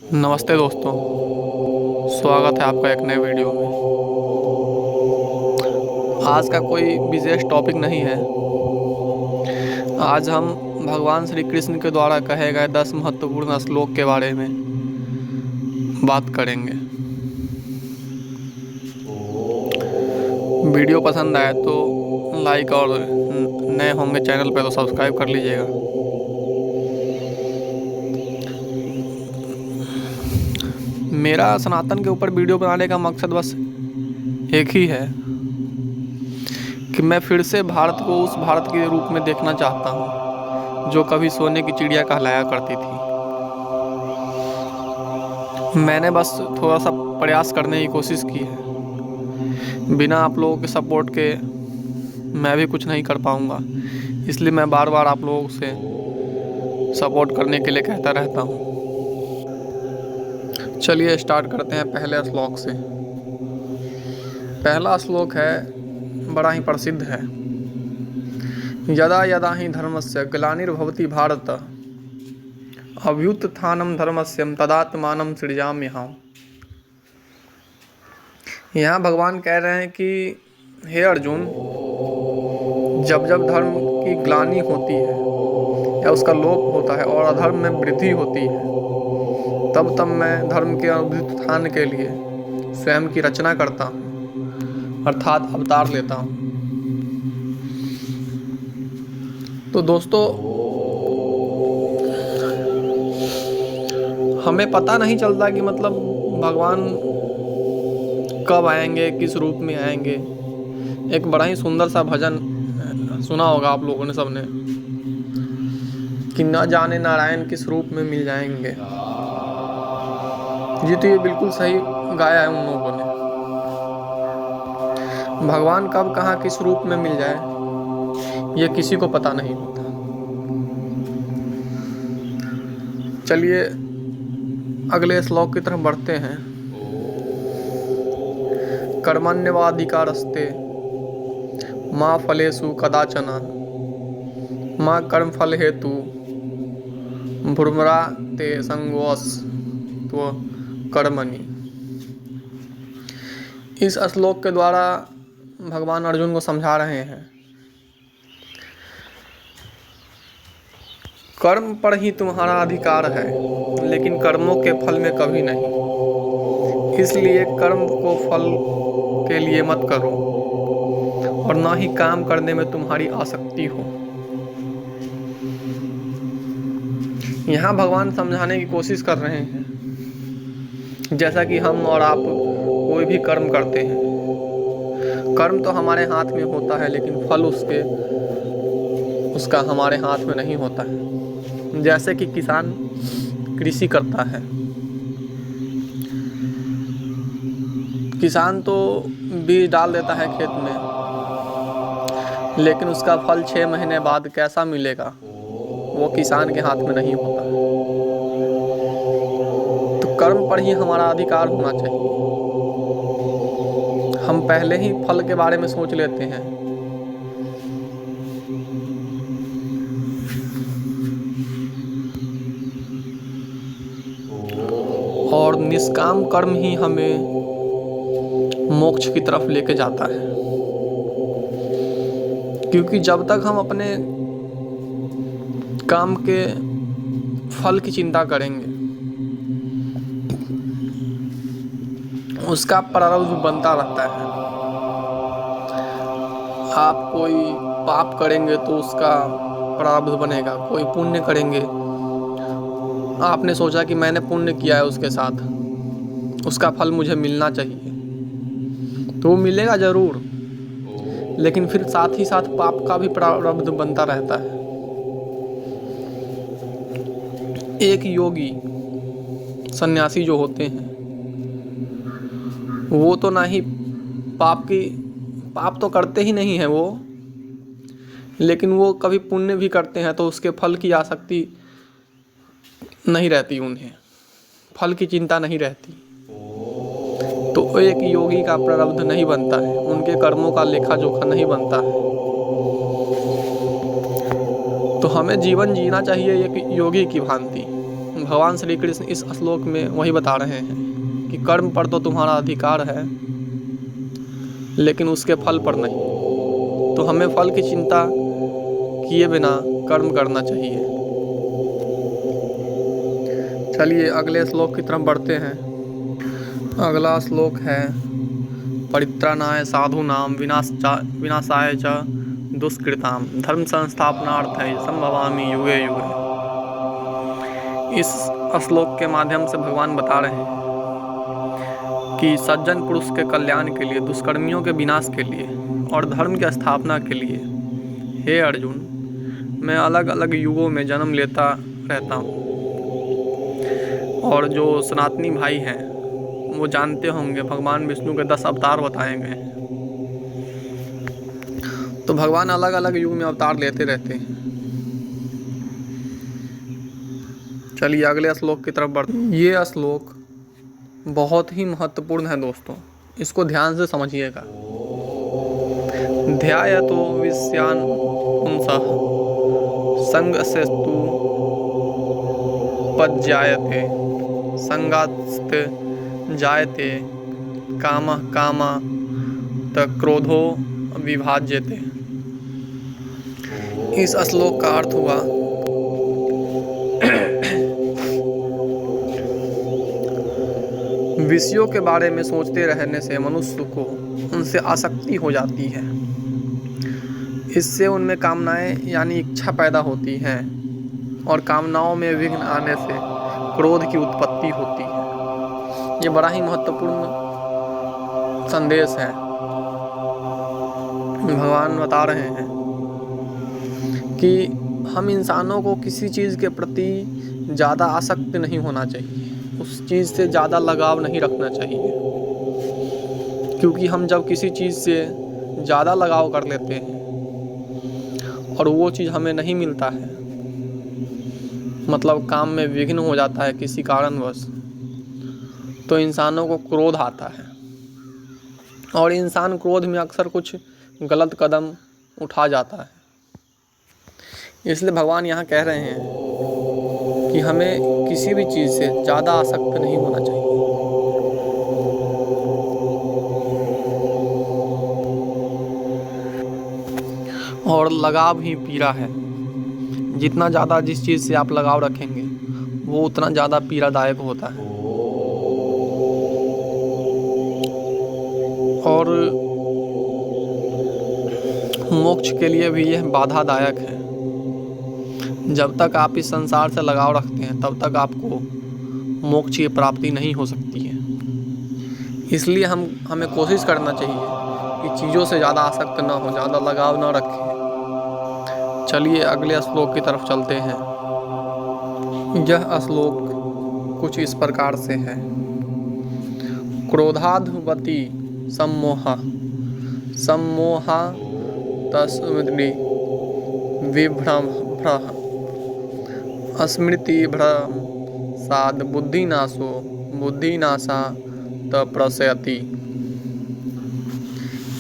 नमस्ते दोस्तों। स्वागत है आपका एक नए वीडियो में। आज का कोई विशेष टॉपिक नहीं है। आज हम भगवान श्री कृष्ण के द्वारा कहे गए 10 महत्वपूर्ण श्लोक के बारे में बात करेंगे। वीडियो पसंद आए तो लाइक और नए होंगे चैनल पे तो सब्सक्राइब कर लीजिएगा। मेरा सनातन के ऊपर वीडियो बनाने का मकसद बस एक ही है कि मैं फिर से भारत को उस भारत के रूप में देखना चाहता हूँ जो कभी सोने की चिड़िया कहलाया करती थी। मैंने बस थोड़ा सा प्रयास करने की कोशिश की है। बिना आप लोगों के सपोर्ट के मैं भी कुछ नहीं कर पाऊँगा, इसलिए मैं बार बार आप लोगों से सपोर्ट करने के लिए कहता रहता हूँ। चलिए स्टार्ट करते हैं पहले श्लोक से। पहला श्लोक है, बड़ा ही प्रसिद्ध है। यदा यदा हि धर्मस्य ग्लानिर्भवति भारत अभ्युत्थानं धर्मस्य तदात्मानं सृजाम्यहम्। यहाँ भगवान कह रहे हैं कि हे अर्जुन, जब जब धर्म की ग्लानि होती है या उसका लोप होता है और अधर्म में वृद्धि होती है, तब तब मैं धर्म के अभ्युत्थान के लिए स्वयं की रचना करता हूँ, अर्थात अवतार लेता हूँ। तो दोस्तों, हमें पता नहीं चलता कि मतलब भगवान कब आएंगे, किस रूप में आएंगे। एक बड़ा ही सुंदर सा भजन सुना होगा आप लोगों ने सबने कि न जाने नारायण किस रूप में मिल जाएंगे। जी, तो ये बिल्कुल सही गाया है उन लोगों ने। भगवान कब कहाँ किस रूप में मिल जाए ये किसी को पता नहीं होता। चलिए अगले श्लोक की तरफ बढ़ते हैं। कर्मण्येवाधिकारस्ते मा फलेषु कदाचन मा कर्मफल हेतु भूर्मरा ते संगोऽस्त्व कर्मणि। इस श्लोक के द्वारा भगवान अर्जुन को समझा रहे हैं, कर्म पर ही तुम्हारा अधिकार है, लेकिन कर्मों के फल में कभी नहीं। इसलिए कर्म को फल के लिए मत करो और ना ही काम करने में तुम्हारी आसक्ति हो। यहाँ भगवान समझाने की कोशिश कर रहे हैं, जैसा कि हम और आप कोई भी कर्म करते हैं, कर्म तो हमारे हाथ में होता है, लेकिन फल उसका हमारे हाथ में नहीं होता है। जैसे कि किसान कृषि करता है, किसान तो बीज डाल देता है खेत में, लेकिन उसका फल 6 महीने बाद कैसा मिलेगा वो किसान के हाथ में नहीं होता। तो कर्म पर ही हमारा अधिकार होना चाहिए। हम पहले ही फल के बारे में सोच लेते हैं। और निष्काम कर्म ही हमें मोक्ष की तरफ लेके जाता है, क्योंकि जब तक हम अपने काम के फल की चिंता करेंगे, उसका प्रारब्ध बनता रहता है। आप कोई पाप करेंगे तो उसका प्रारब्ध बनेगा, कोई पुण्य करेंगे, आपने सोचा कि मैंने पुण्य किया है उसके साथ, उसका फल मुझे मिलना चाहिए, तो वो मिलेगा जरूर, लेकिन फिर साथ ही साथ पाप का भी प्रारब्ध बनता रहता है। एक योगी सन्यासी जो होते हैं, वो तो ना ही पाप तो करते ही नहीं है वो, लेकिन वो कभी पुण्य भी करते हैं तो उसके फल की आसक्ति नहीं रहती, उन्हें फल की चिंता नहीं रहती। तो एक योगी का प्रारब्ध नहीं बनता है, उनके कर्मों का लेखा जोखा नहीं बनता है। तो हमें जीवन जीना चाहिए एक योगी की भांति, भगवान श्री कृष्ण इस श्लोक में वही बता रहे हैं कि कर्म पर तो तुम्हारा अधिकार है, लेकिन उसके फल पर नहीं। तो हमें फल की चिंता किए बिना कर्म करना चाहिए। चलिए अगले श्लोक की तरफ बढ़ते हैं। अगला श्लोक है परित्राणाय साधूनां विनाशाय च दुष्कृतां धर्म संस्थापनार्थाय संभवामि युगे युगे। इस श्लोक के माध्यम से भगवान बता रहे हैं कि सज्जन पुरुष के कल्याण के लिए, दुष्कर्मियों के विनाश के लिए और धर्म की स्थापना के लिए, हे अर्जुन, मैं अलग अलग युगों में जन्म लेता रहता हूँ। और जो सनातनी भाई हैं वो जानते होंगे भगवान विष्णु के 10 अवतार बताए गए हैं। तो भगवान अलग अलग युग में अवतार लेते रहते हैं। चलिए अगले श्लोक की तरफ बढ़ते हैं। ये श्लोक बहुत ही महत्वपूर्ण है दोस्तों, इसको ध्यान से समझिएगा। ध्यायतो विषयान् पुंसः संगस्तेषु पज्जायते संगात् जायते कामः कामात् क्रोधो विभाज्यते। इस श्लोक का अर्थ हुआ विषयों के बारे में सोचते रहने से मनुष्य को उनसे आसक्ति हो जाती है। इससे उनमें कामनाएं यानी इच्छा पैदा होती हैं और कामनाओं में विघ्न आने से क्रोध की उत्पत्ति होती है। ये बड़ा ही महत्वपूर्ण संदेश है। भगवान बता रहे हैं कि हम इंसानों को किसी चीज़ के प्रति ज़्यादा आसक्त नहीं होना चाहिए, उस चीज़ से ज़्यादा लगाव नहीं रखना चाहिए, क्योंकि हम जब किसी चीज़ से ज़्यादा लगाव कर लेते हैं और वो चीज़ हमें नहीं मिलता है, मतलब काम में विघ्न हो जाता है किसी कारणवश, तो इंसानों को क्रोध आता है और इंसान क्रोध में अक्सर कुछ गलत कदम उठा जाता है। इसलिए भगवान यहाँ कह रहे हैं कि हमें किसी भी चीज़ से ज़्यादा आसक्त नहीं होना चाहिए। और लगाव ही पीड़ा है। जितना ज़्यादा जिस चीज़ से आप लगाव रखेंगे वो उतना ज़्यादा पीड़ादायक होता है। और मोक्ष के लिए भी यह बाधादायक है। जब तक आप इस संसार से लगाव रखते हैं तब तक आपको मोक्ष की प्राप्ति नहीं हो सकती है। इसलिए हमें कोशिश करना चाहिए कि चीज़ों से ज़्यादा आसक्त ना हो, ज़्यादा लगाव ना रखें। चलिए अगले श्लोक की तरफ चलते हैं। यह श्लोक कुछ इस प्रकार से है। क्रोधाद्भवति सम्मोहा तस्मृति विभ्रम स्मृतिभ्रम साद बुद्धिनाशात् प्रसयति।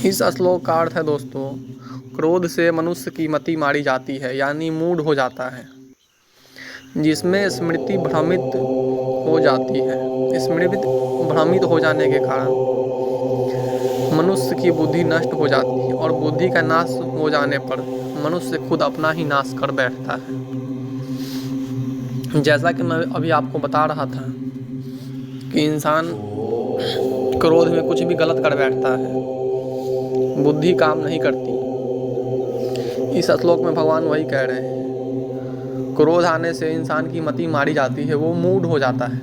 इस श्लोक का अर्थ है दोस्तों, क्रोध से मनुष्य की मति मारी जाती है, यानी मूड हो जाता है, जिसमें स्मृति भ्रमित हो जाती है। स्मृति भ्रमित हो जाने के कारण मनुष्य की बुद्धि नष्ट हो जाती है और बुद्धि का नाश हो जाने पर मनुष्य खुद अपना ही नाश कर बैठता है। जैसा कि मैं अभी आपको बता रहा था कि इंसान क्रोध में कुछ भी गलत कर बैठता है, बुद्धि काम नहीं करती। इस श्लोक में भगवान वही कह रहे हैं, क्रोध आने से इंसान की मति मारी जाती है, वो मूड हो जाता है,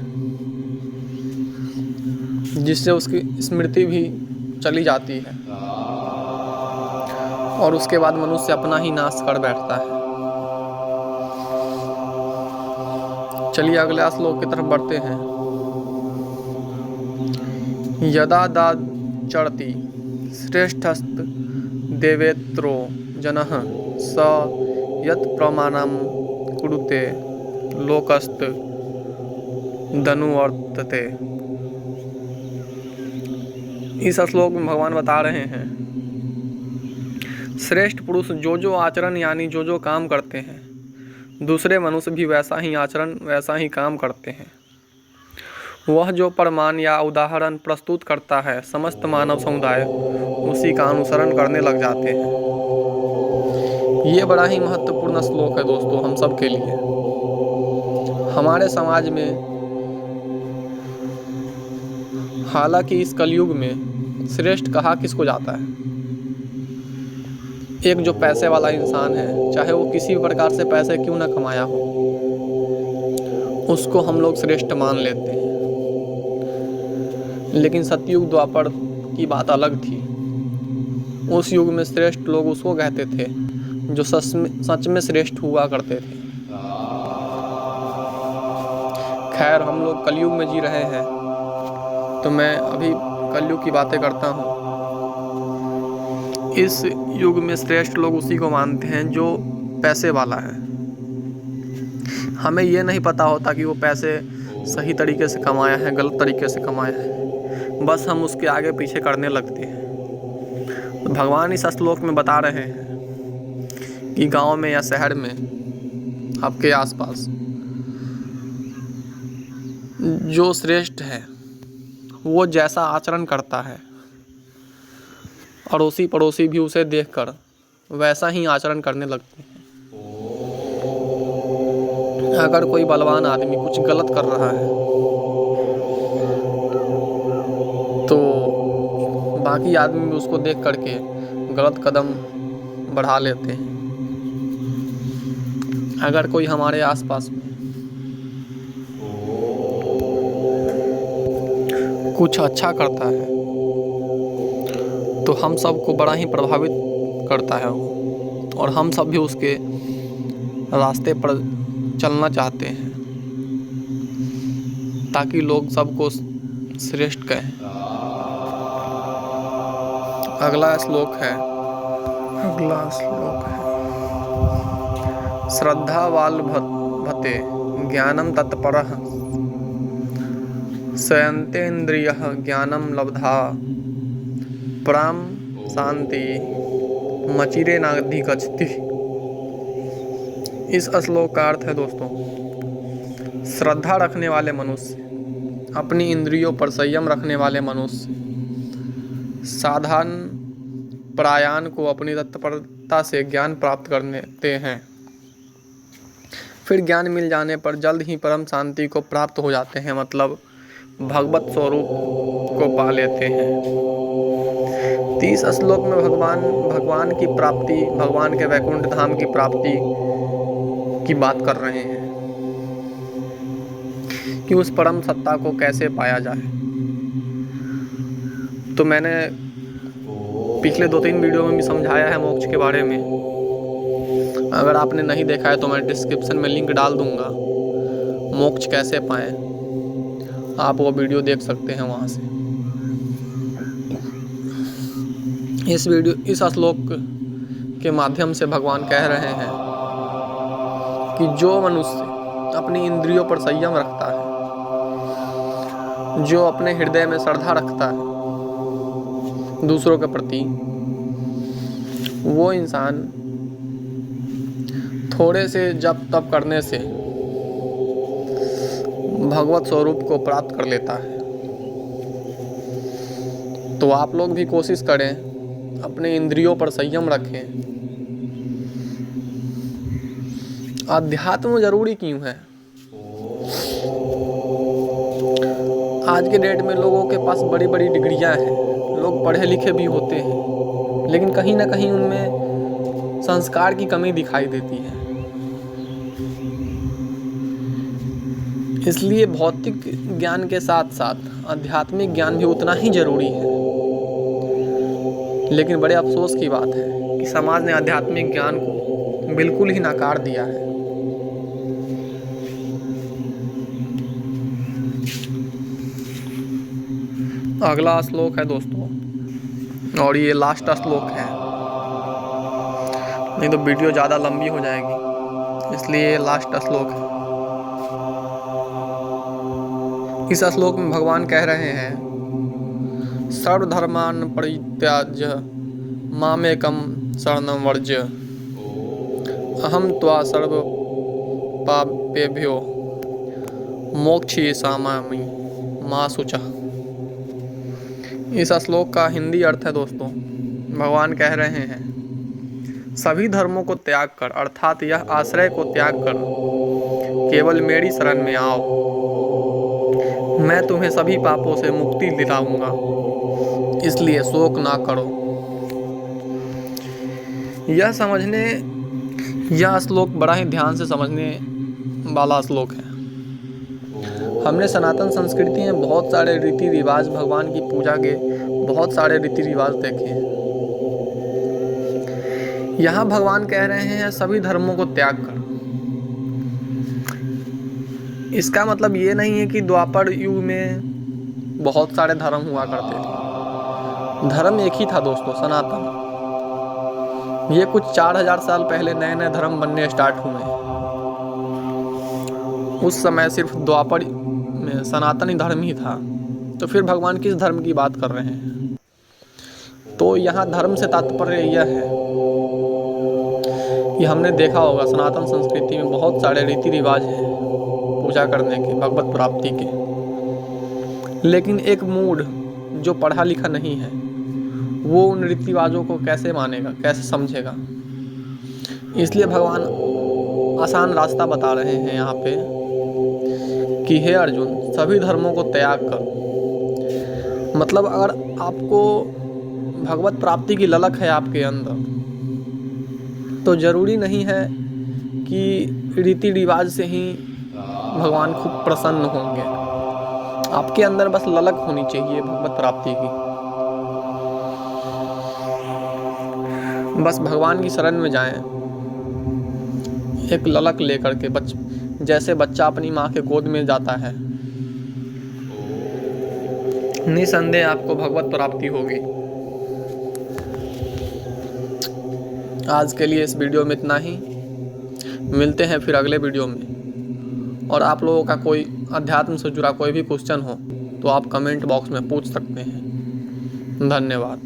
जिससे उसकी स्मृति भी चली जाती है और उसके बाद मनुष्य अपना ही नाश कर बैठता है। चलिए अगले श्लोक की तरफ बढ़ते हैं। यदा दाचरति श्रेष्ठस्त देवेत्रो जनः स यत् प्रमाणं कुरुते लोकस्त धनुवर्तते। इस श्लोक में भगवान बता रहे हैं, श्रेष्ठ पुरुष जो आचरण यानी जो काम करते हैं दूसरे मनुष्य भी वैसा ही आचरण, वैसा ही काम करते हैं। वह जो प्रमाण या उदाहरण प्रस्तुत करता है, समस्त मानव समुदाय उसी का अनुसरण करने लग जाते हैं। ये बड़ा ही महत्वपूर्ण श्लोक है दोस्तों हम सब के लिए। हमारे समाज में, हालांकि इस कलयुग में श्रेष्ठ कहा किसको जाता है? एक जो पैसे वाला इंसान है, चाहे वो किसी भी प्रकार से पैसे क्यों ना कमाया हो, उसको हम लोग श्रेष्ठ मान लेते हैं। लेकिन सतयुग द्वापर की बात अलग थी। उस युग में श्रेष्ठ लोग उसको कहते थे जो सच में श्रेष्ठ हुआ करते थे। खैर, हम लोग कलयुग में जी रहे हैं, तो मैं अभी कलयुग की बातें करता हूँ। इस युग में श्रेष्ठ लोग उसी को मानते हैं जो पैसे वाला है। हमें ये नहीं पता होता कि वो पैसे सही तरीके से कमाया है, गलत तरीके से कमाया है, बस हम उसके आगे पीछे करने लगते हैं। तो भगवान इस श्लोक में बता रहे हैं कि गांव में या शहर में, आपके आसपास जो श्रेष्ठ है वो जैसा आचरण करता है, अड़ोसी पड़ोसी भी उसे देखकर वैसा ही आचरण करने लगते हैं। अगर कोई बलवान आदमी कुछ गलत कर रहा है तो बाकी आदमी भी उसको देख करके गलत कदम बढ़ा लेते हैं। अगर कोई हमारे आसपास में कुछ अच्छा करता है तो हम सबको बड़ा ही प्रभावित करता है वो, और हम सब भी उसके रास्ते पर चलना चाहते हैं ताकि लोग सबको श्रेष्ठ कहें। अगला श्लोक है श्रद्धावाल भते ज्ञानम तत्परः संयतेन्द्रियः ज्ञानम लब्धा पराम शांति मचिरे नाधिगच्छति। इस श्लोक का अर्थ है दोस्तों, श्रद्धा रखने वाले मनुष्य, अपनी इंद्रियों पर संयम रखने वाले मनुष्य साधारण प्रयाण को अपनी तत्परता से ज्ञान प्राप्त करते हैं। फिर ज्ञान मिल जाने पर जल्द ही परम शांति को प्राप्त हो जाते हैं, मतलब भगवत स्वरूप को पा लेते हैं। 30 श्लोक में भगवान की प्राप्ति, भगवान के वैकुंठ धाम की प्राप्ति की बात कर रहे हैं कि उस परम सत्ता को कैसे पाया जाए। तो मैंने पिछले 2-3 वीडियो में भी समझाया है मोक्ष के बारे में। अगर आपने नहीं देखा है तो मैं डिस्क्रिप्शन में लिंक डाल दूंगा, मोक्ष कैसे पाएं, आप वो वीडियो देख सकते हैं वहाँ से। इस श्लोक के माध्यम से भगवान कह रहे हैं कि जो मनुष्य अपनी इंद्रियों पर संयम रखता है, जो अपने हृदय में श्रद्धा रखता है दूसरों के प्रति, वो इंसान थोड़े से जप तप करने से भगवत स्वरूप को प्राप्त कर लेता है। तो आप लोग भी कोशिश करें, अपने इंद्रियों पर संयम रखें। अध्यात्म जरूरी क्यों है? आज के डेट में लोगों के पास बड़ी बड़ी डिग्रियां हैं, लोग पढ़े लिखे भी होते हैं, लेकिन कहीं ना कहीं उनमें संस्कार की कमी दिखाई देती है। इसलिए भौतिक ज्ञान के साथ साथ आध्यात्मिक ज्ञान भी उतना ही जरूरी है। लेकिन बड़े अफसोस की बात है कि समाज ने आध्यात्मिक ज्ञान को बिल्कुल ही नकार दिया है। अगला श्लोक है दोस्तों, और ये लास्ट श्लोक है, नहीं तो वीडियो ज़्यादा लंबी हो जाएगी, इसलिए ये लास्ट श्लोक है। इस श्लोक में भगवान कह रहे हैं, सर्वधर्मान् परित्याज्य मामेकं शरणं व्रज अहं त्वा पापेभ्यो मोक्षयिषामि मा शुचः। इस श्लोक का हिंदी अर्थ है दोस्तों, भगवान कह रहे हैं सभी धर्मों को त्याग कर, अर्थात यह आश्रय को त्याग कर केवल मेरी शरण में आओ, मैं तुम्हें सभी पापों से मुक्ति दिलाऊंगा, इसलिए शोक ना करो। यह श्लोक बड़ा ही ध्यान से समझने वाला श्लोक है। हमने सनातन संस्कृति में बहुत सारे रीति रिवाज, भगवान की पूजा के बहुत सारे रीति रिवाज देखे हैं। यहाँ भगवान कह रहे हैं सभी धर्मों को त्याग कर। इसका मतलब ये नहीं है कि द्वापर युग में बहुत सारे धर्म हुआ करते थे। धर्म एक ही था दोस्तों, सनातन। ये कुछ 4000 साल पहले नए नए धर्म बनने स्टार्ट हुए हैं। उस समय सिर्फ द्वापर में सनातनी धर्म ही था, तो फिर भगवान किस धर्म की बात कर रहे हैं? तो यहाँ धर्म से तात्पर्य यह है कि हमने देखा होगा सनातन संस्कृति में बहुत सारे रीति रिवाज हैं पूजा करने के, भगवत प्राप्ति के, लेकिन एक मूढ़ जो पढ़ा लिखा नहीं है वो उन रीति रिवाजों को कैसे मानेगा, कैसे समझेगा? इसलिए भगवान आसान रास्ता बता रहे हैं यहाँ पे कि हे अर्जुन, सभी धर्मों को त्याग कर। मतलब अगर आपको भगवत प्राप्ति की ललक है आपके अंदर, तो ज़रूरी नहीं है कि रीति रिवाज से ही भगवान खूब प्रसन्न होंगे। आपके अंदर बस ललक होनी चाहिए भगवत प्राप्ति की। बस भगवान की शरण में जाएं, एक ललक लेकर के, जैसे बच्चा अपनी माँ के गोद में जाता है, निसंदेह आपको भगवत प्राप्ति होगी। आज के लिए इस वीडियो में इतना ही। मिलते हैं फिर अगले वीडियो में। और आप लोगों का कोई अध्यात्म से जुड़ा कोई भी क्वेश्चन हो तो आप कमेंट बॉक्स में पूछ सकते हैं। धन्यवाद।